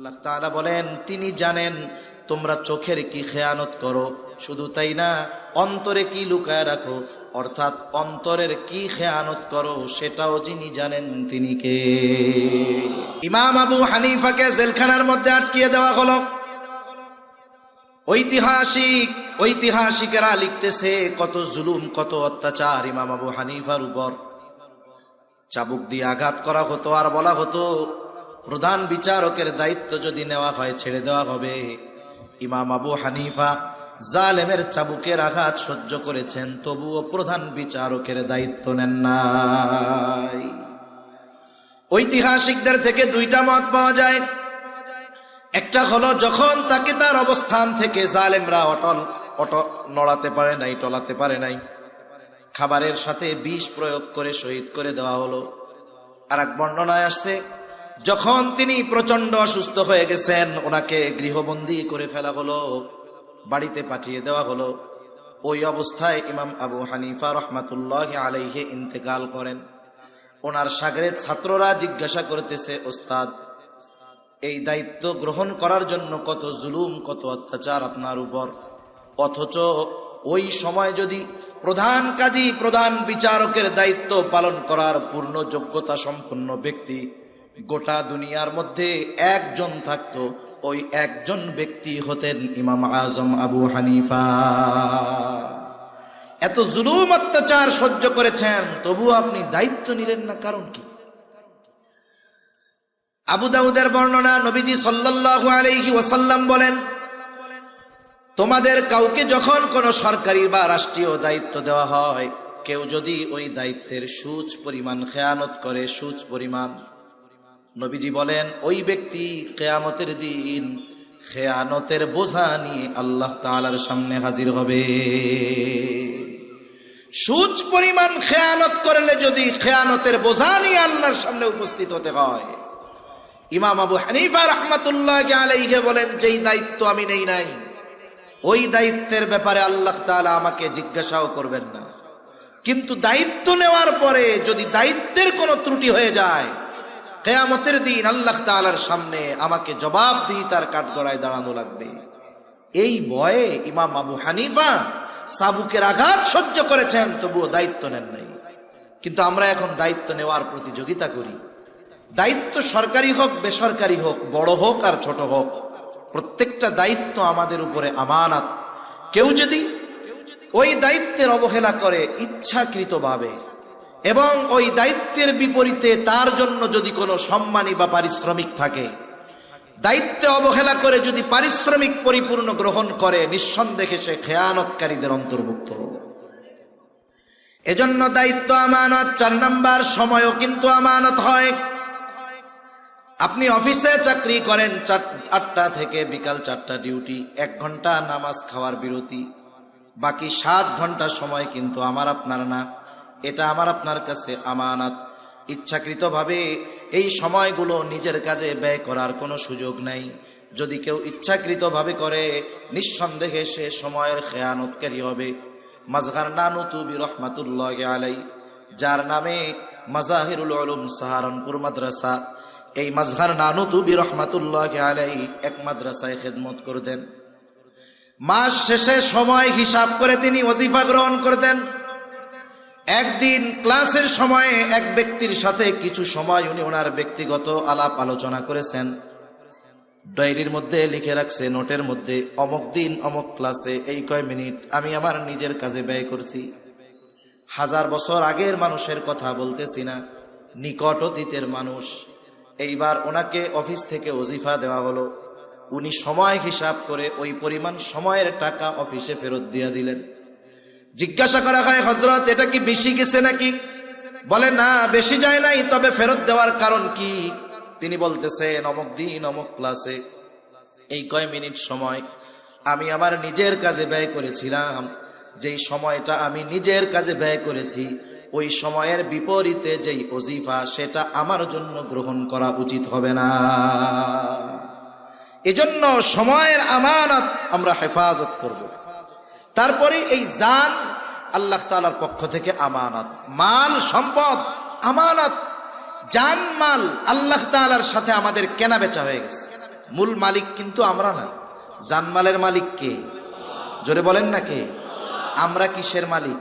আল্লাহ তাআলা বলেন তিনি জানেন তোমরা চোখের কি খেয়ানত করো, শুধু তাই না অন্তরে কি লুকায় রাখো, অর্থাৎ অন্তরের কি খেয়ানত করো সেটাও যিনি জানেন তিনি কে। ইমাম আবু হানিফাকে জেলখানার মধ্যে আটকিয়ে দেওয়া হলো। ঐতিহাসিকেরা লিখতেছে কত জুলুম কত অত্যাচার ইমাম আবু হানিফার উপর। চাবুক দিয়ে আঘাত করা হতো আর বলা হতো প্রধান বিচারকের দায়িত্ব যদি নেওয়া হয় ছেড়ে দেওয়া হবে। ইমাম আবু হানিফা জালেমের চাবুকের আঘাত সহ্য করেছেন, তবুও প্রধান বিচারকের দায়িত্ব নেন নাই। ঐতিহাসিকদের থেকে দুইটা মত পাওয়া যায়। একটা হলো যখন তাকে তার অবস্থান থেকে জালেমরা অটল নড়াতে পারে নাই, টলাতে পারে নাই, খাবারের সাথে বিষ প্রয়োগ করে শহীদ করে দেওয়া হলো। আর এক বর্ণনায় আসছে যখন তিনি প্রচন্ড অসুস্থ হয়ে গেছেন ওনাকে গৃহবন্দী করে ফেলা হলো, বাড়িতে পাঠিয়ে দেওয়া হলো। ওই অবস্থায় ইমাম আবু হানিফা রহমাতুল্লাহি আলাইহি ইন্তেকাল করেন। ওনার শাগরেদ ছাত্ররা জিজ্ঞাসা করতেছে, ওস্তাদ এই দায়িত্ব গ্রহণ করার জন্য কত জুলুম কত অত্যাচার আপনার উপর, অথচ ওই সময় যদি প্রধান কাজী প্রধান বিচারকের দায়িত্ব পালন করার পূর্ণ যোগ্যতা সম্পন্ন ব্যক্তি গোটা দুনিয়ার মধ্যে একজন থাকতো, ওই একজন ব্যক্তি হতেন ইমাম আজম আবু হানিফা। এত জুলুম অত্যাচার সহ্য করেছেন তবু আপনি দায়িত্ব নিলেন না, কারণ কি? আবু দাউদের বর্ণনা, নবীজি সাল্লাল্লাহু আলাইহি ওয়াসাল্লাম বলেন তোমাদের কাউকে যখন কোনো সরকারি বা রাষ্ট্রীয় দায়িত্ব দেওয়া হয়, কেউ যদি ওই দায়িত্বের সুচ পরিমাণ খেয়ানত করে, সুচ পরিমাণ, নবীজি বলেন ওই ব্যক্তি কিয়ামতের দিন খেয়ানতের বোঝা নিয়ে আল্লাহ তাআলার সামনে হাজির হবে। সুচ পরিমাণ খেয়ানত করলে যদি খেয়ানতের বোঝা নিয়ে আল্লাহর সামনে উপস্থিত হতে হয়, ইমাম আবু হানিফা রাহমাতুল্লাহি আলাইহি বলেন যেই দায়িত্ব আমি নেই নাই ওই দায়িত্বের ব্যাপারে আল্লাহ তাআলা আমাকে জিজ্ঞাসাও করবেন না, কিন্তু দায়িত্ব নেওয়ার পরে যদি দায়িত্বের কোনো ত্রুটি হয়ে যায় কিয়ামতের দিন আল্লাহ তাআলার সামনে আমাকে জবাবদিহিতার কাঠগড়ায় দাঁড়ানো লাগবে। এই ভয়ে ইমাম আবু হানিফা চাবুকের আঘাত সহ্য করেছেন তবুও দায়িত্ব নেন নাই। কিন্তু আমরা এখন দায়িত্ব নেওয়ার প্রতিযোগিতা করি। দায়িত্ব সরকারি হোক বেসরকারি হোক, বড় হোক আর ছোট হোক, প্রত্যেকটা দায়িত্ব আমাদের উপরে আমানত। কেউ যদি ওই দায়িত্বের অবহেলা করে ইচ্ছাকৃতভাবে এবং ওই দায়িত্বের বিপরীতে তার জন্য যদি কোনো সম্মানী বা পারিশ্রমিক থাকে, দায়িত্বে অবহেলা করে যদি পারিশ্রমিক পরিপূর্ণ গ্রহণ করে, নিঃসন্দেহে সে খেয়ানতকারীদের অন্তর্ভুক্ত। এজন্য দায়িত্ব আমানত। 4 নাম্বার, সময়ও কিন্তু আমানত হয়। আপনি অফিসে চাকরি করেন, 8টা থেকে বিকাল 4টা ডিউটি, 1 ঘন্টা নামাজ খাওয়ার বিরতি, বাকি 7 ঘন্টা সময় কিন্তু আমার আপনার না, এটা আমার আপনার কাছে আমানত। ইচ্ছাকৃতভাবে এই সময়গুলো নিজের কাজে ব্যয় করার কোনো সুযোগ নাই। যদি কেউ ইচ্ছাকৃতভাবে করে নিঃসন্দেহে সে সময়ের খেয়ানতকারী হবে। মাজহার নানুতুবি রহমাতুল্লাহি আলাইহি, যার নামে মাজাহিরুল উলুম সাহারানপুর মাদ্রাসা, এই মাজহার নানুতুবি রহমাতুল্লাহি আলাইহি এক মাদ্রাসায় খেদমত করতেন। মাস শেষে সময় হিসাব করে তিনি ওয়াজিফা গ্রহণ করতেন। একদিন ক্লাসের সময়ে এক ব্যক্তির সাথে কিছু সময় উনি ওনার ব্যক্তিগত আলাপ আলোচনা করেছেন। ডায়েরির মধ্যে লিখে রাখছে, নোটের মধ্যে, অমুক দিন অমুক ক্লাসে এই কয় মিনিট আমি আমার নিজের কাজে ব্যয় করছি। 1000 বছর আগের মানুষের কথা বলতেছি না, নিকট অতীতের মানুষ। এইবার ওনাকে অফিস থেকে ওজিফা দেওয়া হলো, উনি সময় হিসাব করে ওই পরিমাণ সময়ের টাকা অফিসে ফেরত দিয়ে দিলেন। জিজ্ঞাসা করা হয়, হযরত এটা কি বেশি গেছে নাকি? বলে না, বেশি যায় নাই, তবে ফেরত দেওয়ার কারণ কি? তিনি বলতেছেন অমুক দিন অমুক ক্লাসে এই কয় মিনিট সময় আমি আমার নিজের কাজে ব্যয় করেছিলাম। যেই সময়টা আমি নিজের কাজে ব্যয় করেছি ওই সময়ের বিপরীতে যেই ওজিফা সেটা আমার জন্য গ্রহণ করা উচিত হবে না। এজন্য সময়ের আমানত আমরা হেফাজত করব। তারপরে এই জান আল্লাহ তাআলার পক্ষ থেকে আমানত, মাল সম্পদ আমানত। জান মাল আল্লাহ তাআলার সাথে আমাদের কেনা বেচা হয়ে গেছে। মূল মালিক কিন্তু আমরা না। জানমালের মালিক কে? জোরে বলেন না কে? আমরা কিসের মালিক?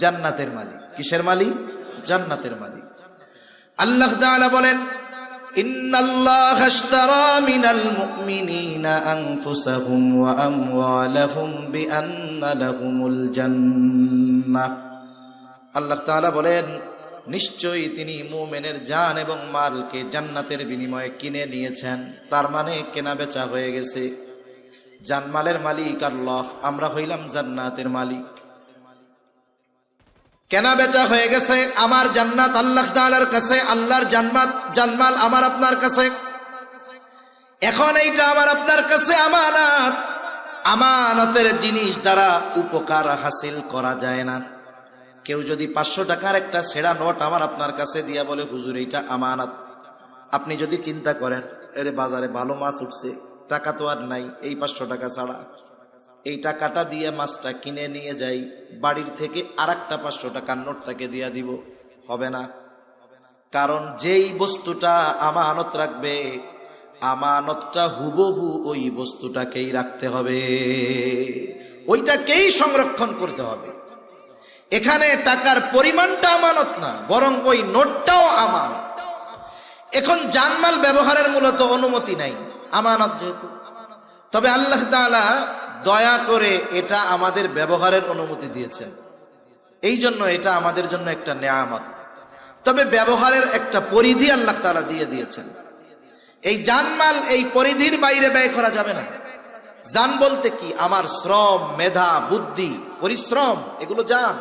জান্নাতের মালিক। কিসের মালিক? জান্নাতের মালিক। আল্লাহ তাআলা বলেন, ইন্নাল্লাহা আশতারা মিনাল মুমিনিনা আনফুসাহুম ওয়া আমওয়ালাহুম বিআন্না লাহুমুল জান্নাহ। আল্লাহ তাআলা বলেন, নিশ্চয়ই তিনি মুমিনের জান এবং মালকে জান্নাতের বিনিময়ে কিনে নিয়েছেন। তার মানে কেনা বেচা হয়ে গেছে। জানমালের মালিক আল্লাহ, আমরা হইলাম জান্নাতের মালিক। কেনা বেচা হয়ে গেছে। আমার জান্নাত আল্লাহ তাআলার কাছে, আল্লাহর জানমাল আমার আপনার কাছে। এখন এইটা আমার আপনার কাছে আমানত। আমানতের জিনিস দ্বারা উপকার হাসিল করা যায় না। কেউ যদি 500 টাকার একটা ছেঁড়া নোট আমার আপনার কাছে দিয়া বলে, হুজুর এইটা আমানত, আপনি যদি চিন্তা করেন, এরে বাজারে ভালো মাছ উঠছে, টাকা তো আর নাই, এই 500 টাকা ছাড়া এই টাকাটা দিয়ে মাছটা কিনে নিয়ে যাই, বাড়ির থেকে আরেকটা 500 টাকার নোট তাকে দিয়া দিব, হবে না। কারণ যেই বস্তুটা আমানত রাখবে, আমানতটা হুবহু ওই বস্তুটাকেই রাখতে হবে, ওইটাকেই সংরক্ষণ করতে হবে। এখানে টাকার পরিমাণটা আমানত না, বরং ওই নোটটাও আমানত। এখন জানমাল ব্যবহারের মূলত অনুমতি নাই, আমানত যেহেতু। তবে আল্লাহ তাআলা দয়া করে এটা আমাদের ব্যবহারের অনুমতি দিয়েছেন, এই জন্য এটা আমাদের জন্য একটা নেয়ামত। তবে ব্যবহারের একটা পরিধি আল্লাহ তাআলা দিয়ে দিয়েছেন। এই জানমাল এই পরিধির বাইরে ব্যয় করা যাবে না। জান বলতে কি? আমার শ্রম, মেধা, বুদ্ধি, পরিশ্রম, এগুলো জান।